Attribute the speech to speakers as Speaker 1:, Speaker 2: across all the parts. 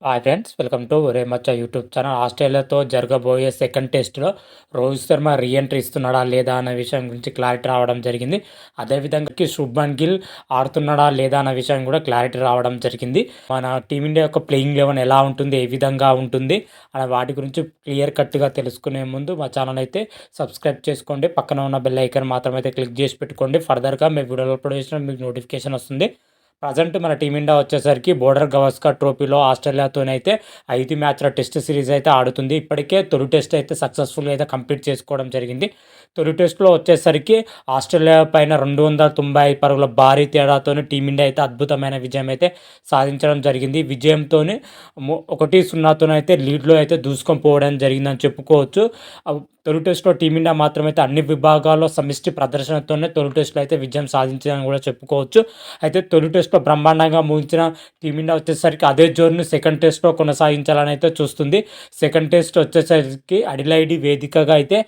Speaker 1: Hi friends, welcome to ఒరే మచ్చ YouTube channel. ఆస్ట్రేలియాతో జరగబోయే సెకండ్ టెస్ట్లో రోహిత్ శర్మ రీఎంట్రీ ఇస్తున్నాడా లేదా అనే విషయం గురించి క్లారిటీ రావడం జరిగింది. అదేవిధంగా శుభ్మన్ గిల్ ఆడుతున్నాడా లేదా అనే విషయం కూడా క్లారిటీ రావడం జరిగింది. మన టీమిండియా యొక్క ప్లేయింగ్ లెవెన్ ఎలా ఉంటుంది, ఏ విధంగా ఉంటుంది అనే వాటి గురించి క్లియర్ కట్గా తెలుసుకునే ముందు మా ఛానల్ అయితే సబ్స్క్రైబ్ చేసుకోండి. పక్కన ఉన్న బెల్ ఐకాన్ మాత్రం అయితే క్లిక్ చేసి పెట్టుకోండి. ఫర్దర్గా మేము వీడియోలో అప్లోడ్ చేసిన మీకు నోటిఫికేషన్ వస్తుంది. ప్రజెంట్ మన టీమిండియా వచ్చేసరికి బోర్డర్ గవాస్కర్ ట్రోఫీలో ఆస్ట్రేలియాతోనైతే 5 మ్యాచ్ల టెస్ట్ సిరీస్ అయితే ఆడుతుంది. ఇప్పటికే తొలి టెస్ట్ అయితే సక్సెస్ఫుల్గా అయితే కంప్లీట్ చేసుకోవడం జరిగింది. తొలి టెస్ట్లో వచ్చేసరికి ఆస్ట్రేలియా పైన 295 పరుగుల భారీ తేడాతో టీమిండియా అయితే అద్భుతమైన విజయం అయితే సాధించడం జరిగింది. విజయంతో 1-0 అయితే లీడ్లో అయితే దూసుకొని పోవడం జరిగిందని చెప్పుకోవచ్చు. తొలి టెస్ట్లో టీమిండియా మాత్రమైతే అన్ని విభాగాల్లో సమిష్టి ప్రదర్శనతోనే తొలి టెస్ట్లో అయితే విజయం సాధించిందని కూడా చెప్పుకోవచ్చు. అయితే తొలి టెస్ట్లో బ్రహ్మాండంగా ముగించిన టీమిండియా వచ్చేసరికి అదే జోరును సెకండ్ టెస్ట్లో కొనసాగించాలని అయితే చూస్తుంది. సెకండ్ టెస్ట్ వచ్చేసరికి అడిలైడ్ వేదికగా అయితే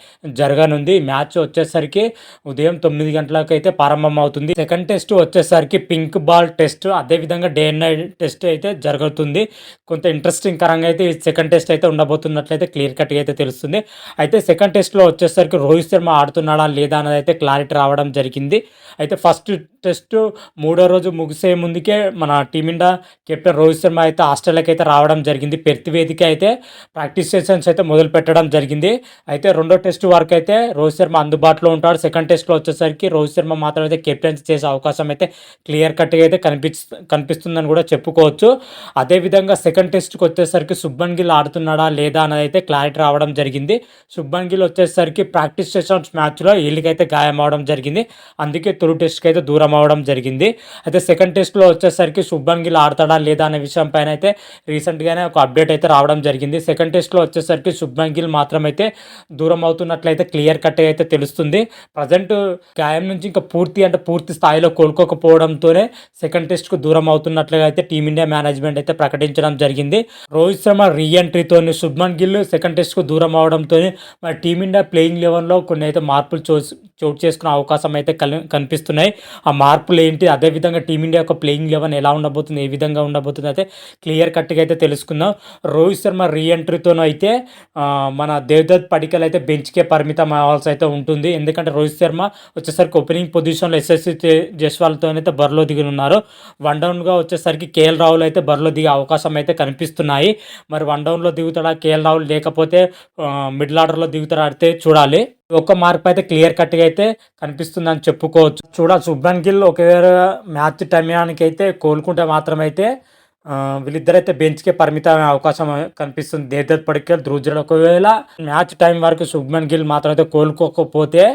Speaker 1: జరగనుంది. మ్యాచ్ వచ్చేసరికి ఉదయం 9 గంటలకు అయితే ప్రారంభమవుతుంది. సెకండ్ టెస్ట్ వచ్చేసరికి పింక్ బాల్ టెస్ట్, అదేవిధంగా డే అండ్ నైట్ టెస్ట్ అయితే జరుగుతుంది. కొంత ఇంట్రెస్టింగ్ కరంగా అయితే ఈ సెకండ్ టెస్ట్ అయితే ఉండబోతున్నట్లయితే క్లియర్ కట్గా అయితే తెలుస్తుంది. అయితే సెకండ్ టెస్ట్లో వచ్చేసరికి రోహిత్ శర్మ ఆడుతున్నాడా లేదా అనేది అయితే క్లారిటీ రావడం జరిగింది. అయితే ఫస్ట్ టెస్ట్ 3వ రోజు ముగిసే ముందుకే మన టీమిండియా కెప్టెన్ రోహిత్ శర్మ అయితే ఆస్ట్రేలియాకి అయితే రావడం జరిగింది. పెర్త్ వేదిక అయితే ప్రాక్టీస్ సెషన్స్ అయితే మొదలు పెట్టడం జరిగింది. అయితే 2వ టెస్ట్ వరకు అయితే రోహిత్ శర్మ అందుబాటులో ఉంటాడు. సెకండ్ టెస్ట్లో వచ్చేసరికి రోహిత్ శర్మ మాత్రం అయితే కెప్టెన్సీ చేసే అవకాశం అయితే క్లియర్ కట్గా అయితే కనిపిస్తుందని కూడా చెప్పుకోవచ్చు. అదేవిధంగా సెకండ్ టెస్ట్కి వచ్చేసరికి శుభ్మన్ గిల్ ఆడుతున్నాడా లేదా అనేది అయితే క్లారిటీ రావడం జరిగింది. శుభ్మన్ గిల్ వచ్చేసరికి ప్రాక్టీస్ సెషన్స్ మ్యాచ్లో వీళ్ళకైతే గాయం అవడం జరిగింది. అందుకే తొలి టెస్ట్కి అయితే దూరం అవడం జరిగింది. అయితే సెకండ్ టెస్ట్లో వచ్చేసరికి శుభ్మన్ గిల్ ఆడతాడా లేదా అనే విషయం పైన అయితే రీసెంట్గానే ఒక అప్డేట్ అయితే రావడం జరిగింది. సెకండ్ టెస్ట్లో వచ్చేసరికి శుభ్మన్ గిల్ మాత్రమైతే దూరం అవుతున్నట్లయితే క్లియర్ కట్ అయితే తెలుస్తుంది. ప్రజెంట్ గాయం నుంచి ఇంకా పూర్తి స్థాయిలో కోలుకోకపోవడంతోనే సెకండ్ టెస్ట్కు దూరం అవుతున్నట్లుగా అయితే టీమిండియా మేనేజ్మెంట్ అయితే ప్రకటించడం జరిగింది. రోహిత్ శర్మ రీఎంట్రీతో శుభ్మన్ గిల్ సెకండ్ టెస్ట్కు దూరం అవడంతో మన టీమిండియా ప్లేయింగ్ లెవెన్లో కొన్ని అయితే మార్పులు చోటు చేసుకునే అవకాశం అయితే కనిపిస్తున్నాయి. ఆ మార్పులు ఏంటి, అదేవిధంగా టీమిండియా యొక్క ప్లేయింగ్ లెవెన్ ఎలా ఉండబోతుంది, ఏ విధంగా ఉండబోతుంది అయితే క్లియర్ కట్గా అయితే తెలుసుకుందాం. రోహిత్ శర్మ రీఎంట్రీతోనూ అయితే మన దేవదత్ పడికల్ అయితే బెంచ్కే పరిమితం అవ్వాల్సి అయితే ఉంటుంది. ఎందుకంటే రోహిత్ శర్మ వచ్చేసరికి ఓపెనింగ్ పొజిషన్లో ఎస్ఎస్సి జైస్వాల్తో అయితే బరిలో దిగనున్నారు. 1 డౌన్గా వచ్చేసరికి కేఎల్ రాహుల్ అయితే బరిలో దిగే అవకాశం అయితే కనిపిస్తున్నాయి. మరి 1 డౌన్లో దిగుతాడా కేఎల్ రాహుల్, లేకపోతే మిడిల్ ఆర్డర్లో దిగుతాడా అయితే చూడాలి. ఒక మార్పు అయితే క్లియర్ కట్గా అయితే కనిపిస్తుందని చెప్పుకోవచ్చు. చూడాలి, శుభ్మన్ గిల్ ఒకవేళ మ్యాచ్ టైంకి అయితే కోలుకుంటే మాత్రమైతే వీళ్ళిద్దరైతే బెంచ్కే పరిమితమైన అవకాశం కనిపిస్తుంది. దేవదత్ పడికల్, ధ్రువ్ జురేల్. ఒకవేళ మ్యాచ్ టైం వరకు శుభ్మన్ గిల్ మాత్రం అయితే కోలుకోకపోతే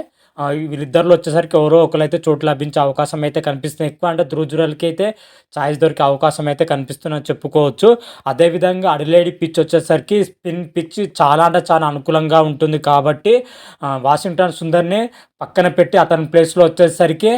Speaker 1: వీళ్ళిద్దరిలో వచ్చేసరికి ఎవరో ఒకరైతే చోటు లభించే అవకాశం అయితే కనిపిస్తుంది. ఎక్కువ అంటే ధ్రువ్ జురేల్కి అయితే ఛాయిస్ దొరికే అవకాశం అయితే కనిపిస్తుందని చెప్పుకోవచ్చు. అదేవిధంగా అడిలైడ్ పిచ్ వచ్చేసరికి స్పిన్ పిచ్ చాలా అంటే చాలా అనుకూలంగా ఉంటుంది. కాబట్టి వాషింగ్టన్ సుందర్ని పక్కన పెట్టి అతని ప్లేస్లో వచ్చేసరికి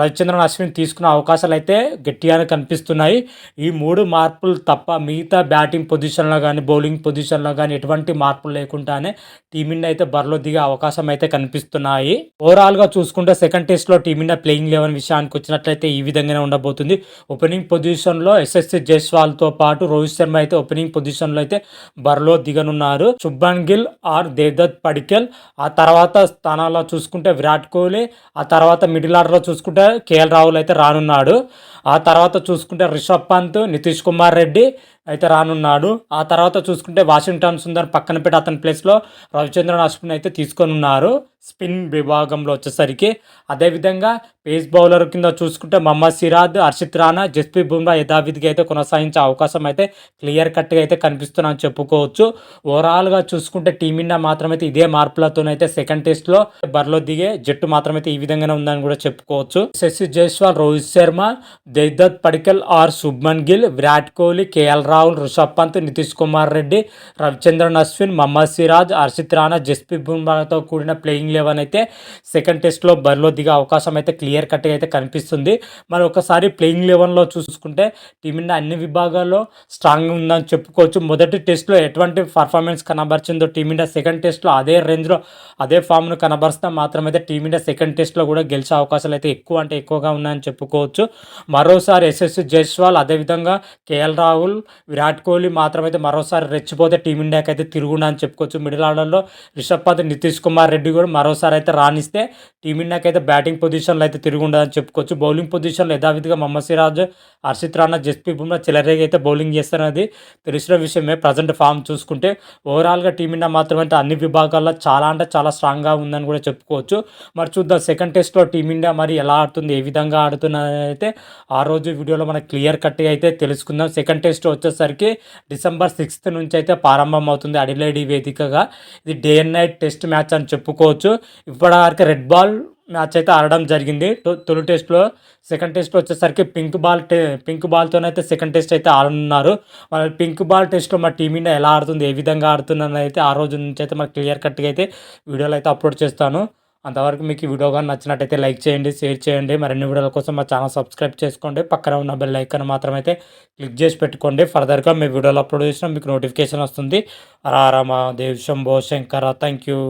Speaker 1: రవిచంద్రన్ అశ్విన్ తీసుకునే అవకాశాలు అయితే గట్టిగానే కనిపిస్తున్నాయి. ఈ 3 మార్పులు తప్ప మిగతా బ్యాటింగ్ పొజిషన్లో కానీ బౌలింగ్ పొజిషన్లో కానీ ఎటువంటి మార్పులు లేకుండానే టీమిండియా అయితే బరిలో దిగే అవకాశం అయితే కనిపిస్తున్నాయి. ఓవరాల్గా చూసుకుంటే సెకండ్ టెస్ట్లో టీమిండియా ప్లేయింగ్ లెవెన్ విషయానికి వచ్చినట్లయితే ఈ విధంగానే ఉండబోతుంది. ఓపెనింగ్ పొజిషన్లో ఎస్ఎస్సి జైస్వాల్తో పాటు రోహిత్ శర్మ అయితే ఓపెనింగ్ పొజిషన్లో అయితే బరిలో దిగనున్నారు. శుభ్మన్ గిల్ ఆర్ దేవదత్ పడికల్. ఆ తర్వాత స్థానాల్లో చూసుకుంటే విరాట్ కోహ్లీ. ఆ తర్వాత మిడిల్ ఆర్డర్లో చూసుకుంటే కేఎల్ రాహుల్ అయితే రానున్నాడు. ఆ తర్వాత చూసుకుంటే రిషబ్ పంత్, నితీష్ కుమార్ రెడ్డి అయితే రానున్నాడు. ఆ తర్వాత చూసుకుంటే వాషింగ్టన్ సుందర్ పక్కన పెట్టి అతని ప్లేస్లో రవిచంద్రన్ అశ్విన్ అయితే తీసుకొని ఉన్నారు స్పిన్ విభాగంలో వచ్చేసరికి. అదేవిధంగా పేస్ బౌలర్ కింద చూసుకుంటే మహమ్మద్ సిరాజ్, హర్షిత్ రాణా, జస్ప్రీత్ బుమ్రా యథావిధిగా అయితే కొనసాగించే అవకాశం అయితే క్లియర్ కట్గా అయితే కనిపిస్తుందని చెప్పుకోవచ్చు. ఓవరాల్గా చూసుకుంటే టీమిండియా మాత్రమైతే ఇదే మార్పులతోనైతే సెకండ్ టెస్ట్లో బరిలో దిగే జట్టు మాత్రమైతే ఈ విధంగానే ఉందని కూడా చెప్పుకోవచ్చు. ఎస్ఎస్సి జైస్వాల్, రోహిత్ శర్మ, దేవదత్ పడికల్ ఆర్ శుభ్మన్ గిల్, విరాట్ కోహ్లీ, కేఎల్ రాహుల్, రిషబ్ పంత్, నితీష్ కుమార్ రెడ్డి, రవిచంద్రన్ అశ్విన్, మహమ్మద్ సిరాజ్, హర్షిత్ రాణా, జస్ప్రీత్ బుమ్రాతో కూడిన ప్లేయింగ్ లెవెన్ అయితే సెకండ్ టెస్ట్లో బరిలో దిగే అవకాశం అయితే క్లియర్ కట్గా అయితే కనిపిస్తుంది. మరి ఒకసారి ప్లేయింగ్ లెవెన్లో చూసుకుంటే టీమిండియా అన్ని విభాగాల్లో స్ట్రాంగ్ ఉందని చెప్పుకోవచ్చు. మొదటి టెస్ట్లో ఎటువంటి పర్ఫార్మెన్స్ కనబరిచిందో టీమిండియా సెకండ్ టెస్ట్లో అదే రేంజ్లో అదే ఫామ్ను కనబరిస్తే మాత్రమైతే టీమిండియా సెకండ్ టెస్ట్లో కూడా గెలిచే అవకాశాలు అయితే ఎక్కువగా ఉన్నాయని చెప్పుకోవచ్చు. మరోసారి ఎస్ఎస్సి జైస్వాల్, అదేవిధంగా కేఎల్ రాహుల్, విరాట్ కోహ్లీ మాత్రమైతే మరోసారి రెచ్చిపోతే టీమిండియాకి అయితే తిరుగుండా అని చెప్పుకోవచ్చు. మిడిల్ ఆర్డర్‌లో రిషబ్ పంత్, నితీష్ కుమార్ రెడ్డి కూడా మరోసారి అయితే రాణిస్తే టీమిండియాకి అయితే బ్యాటింగ్ పొజిషన్‌లో అయితే తిరుగుండదని చెప్పుకోవచ్చు. బౌలింగ్ పొజిషన్‌లో యథావిధిగా మహమ్మద్ సిరాజ్, హర్షిత్ రాణా, జస్ప్రీత్ బుమ్రా చెలరేగి అయితే బౌలింగ్ చేస్తారన్నది తెలిసిన విషయమే. ప్రజెంట్ ఫామ్ చూసుకుంటే ఓవరాల్‌గా టీమిండియా మాత్రం అయితే అన్ని విభాగాల్లో చాలా అంటే చాలా స్ట్రాంగ్‌గా ఉందని కూడా చెప్పుకోవచ్చు. మరి చూద్దాం సెకండ్ టెస్ట్‌లో టీమిండియా మరి ఎలా ఆడుతుంది, ఏ విధంగా ఆడుతున్నదైతే ఆ రోజు వీడియోలో మనకు క్లియర్ కట్‌గా అయితే తెలుసుకుందాం. సెకండ్ టెస్ట్ వచ్చేసరికి డిసెంబర్ 6th నుంచి అయితే ప్రారంభం అవుతుంది అడిలైడ్ వేదికగా. ఇది day and night test match అని చెప్పుకోవచ్చు. ఇప్పటివరకు రెడ్ బాల్ మ్యాచ్ అయితే ఆడడం జరిగింది తొలి టెస్ట్‌లో. సెకండ్ టెస్ట్ వచ్చేసరికి పింక్ బాల్‌తోనైతే సెకండ్ టెస్ట్ అయితే ఆడనున్నారు. మరి పింక్ బాల్ టెస్ట్‌లో మన టీమిండియా ఎలా ఆడుతుంది, ఏ విధంగా ఆడుతుందనైతే ఆ రోజు నుంచి అయితే మనకు క్లియర్ కట్‌గా అయితే వీడియోలు అయితే అప్లోడ్ చేస్తాను. అంతవరకు మీకు ఈ వీడియో గాని నచ్చినట్టయితే లైక్ చేయండి, షేర్ చేయండి. మరిన్ని వీడియోల కోసం మా ఛానల్ సబ్స్క్రైబ్ చేసుకోండి. పక్కన ఉన్న బెల్ ఐకాన్ మాత్రం అయితే క్లిక్ చేసి పెట్టుకోండి. ఫర్దర్‌గా మీ వీడియోలు అప్లోడ్ చేసినా మీకు నోటిఫికేషన్ వస్తుంది. హర హర మహాదేవ్ శంభో శంకర. Thank you.